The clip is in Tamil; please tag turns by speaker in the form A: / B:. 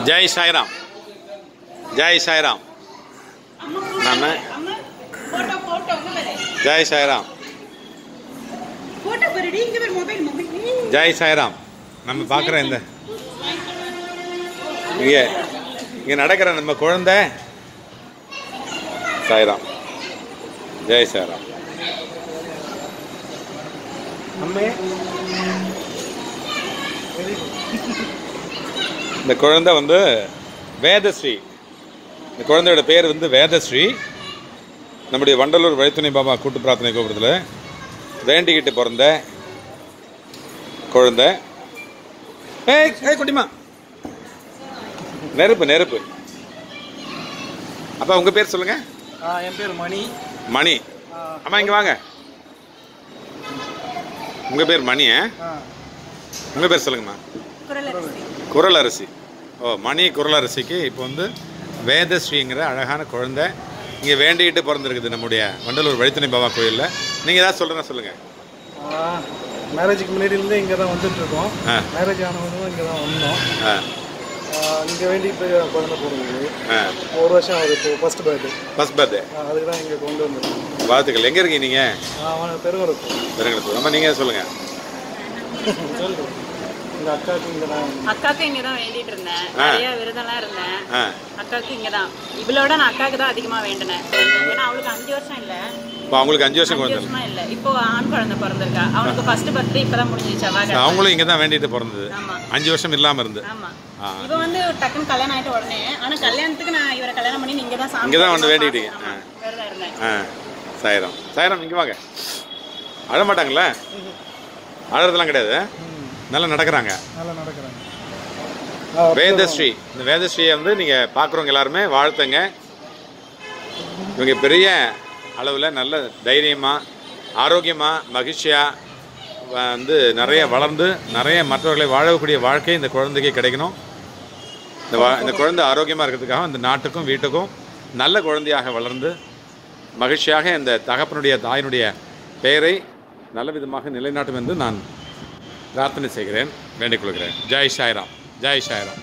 A: ஜெய் சாய்ராம். ஜெய் சாய்ராம். நான் ஜெய் சாய்ராம். ஜெய் சாய்ராம். நம்ம பார்க்குற இந்த இங்கே நடக்கிற நம்ம குழந்தை சாய்ராம். ஜெய் சாய்ராம். இந்த குழந்தை வந்து வேதஸ்ரீ. இந்த குழந்தையோட பேர் வந்து வேதஸ்ரீ. நம்முடைய வண்டலூர் வழித்துணை பாபா கூட்டு பிரார்த்தனை கோபுரத்தில் வேண்டிக்கிட்டு பிறந்த குழந்தை. குட்டிமா நெருப்பு நெருப்பு. அப்பா உங்க பேர் சொல்லுங்க.
B: என் பேர் மணி.
A: மணி. அம்மா இங்க வாங்க. உங்க பேர் மணி. உங்க பேர் சொல்லுங்கம்மா. குரலரசி. ஓ, மணி குரலரசிக்கு இப்போ வந்து வேதஸ்ரீங்கிற அழகான குழந்தை இங்கே வேண்டிக்கிட்டு பிறந்திருக்குது நம்முடைய வண்டலூர் வழித்துணை பாபா கோயிலில். நீங்கள் ஏதாவது சொல்கிறேன்னா சொல்லுங்கள்.
B: மேரேஜுக்கு முன்னாடியிலேருந்து இங்கே தான் வந்துட்டுருக்கோம். மேரேஜ் ஆனவங்களும் இங்கே தான் வந்தோம். இங்கே வேண்டிட்டு குழந்தை போடுறது ஒரு வருஷம் ஆகுது. இப்போ ஃபர்ஸ்ட் பர்த்டே அதுக்கு தான் இங்கே கொண்டு வந்துருக்கோம்.
A: வாழ்த்துக்கள். எங்கே இருக்கீங்க நீங்கள்? பெருங்குளத்தூர். நம்ம நீங்கள் சொல்லுங்கள்.
C: அக்காக்கு இங்க தான் வேண்டிட்டு இருந்தேன். நிறைய விரதம்லாம் இருந்தேன். அக்காக்கு இங்க தான். இவளோட நான் அக்காக்கு தான் அதிகமா வேண்டினேன். ஏன்னா அவளுக்கு 5 வருஷம் இல்ல.
A: அவங்களுக்கு 5 வருஷம்
C: குழந்தை இல்ல. இப்போ ஆண் குழந்தை பிறந்திருக்கா. அவனுக்கு ஃபர்ஸ்ட் பர்த்டே இப்பதான் முடிஞ்சிச்சு.
A: அவங்களும் இங்க தான் வேண்டிட்டு பிறந்தது. 5 வருஷம் இல்லாம இருந்து.
C: ஆமா. இவ வந்து டக்குன்னு கல்யாணம் ஆயிட்ட உடனே, ஆனா கல்யாணத்துக்கு நான் இவரை கல்யாணம் பண்ணி இங்க தான் சாமி
A: இங்க தான் வந்து வேண்டிட்டீங்க.
C: விரதம் இருந்தேன்.
A: சாய்ராம். சாய்ராம் இங்க வாங்க. அழ மாட்டாங்களா? அழறதெல்லாம் கிடையாது. நல்லா நடக்கிறாங்க. வேதஸ்ரீ. இந்த வேதஸ்ரீயை வந்து நீங்கள் பார்க்குறவங்க எல்லாருமே வாழ்த்துங்க. இவங்க பெரிய அளவில் நல்ல தைரியமாக, ஆரோக்கியமாக, மகிழ்ச்சியாக வந்து நிறைய வளர்ந்து நிறைய மற்றவர்களை வாழக்கூடிய வாழ்க்கை இந்த குழந்தைக்கு கிடைக்கணும். இந்த குழந்தை ஆரோக்கியமாக இருக்கிறதுக்காக இந்த நாட்டுக்கும் வீட்டுக்கும் நல்ல குழந்தையாக வளர்ந்து மகிழ்ச்சியாக இந்த தகப்பனுடைய தாயினுடைய பெயரை நல்ல விதமாக நிலைநாட்டும் என்று நான் பிரார்த்தனை செய்கிறேன், வேண்டிக் கொள்கிறேன். ஜெய் சாய்ராம். ஜெய் சாய்ராம்.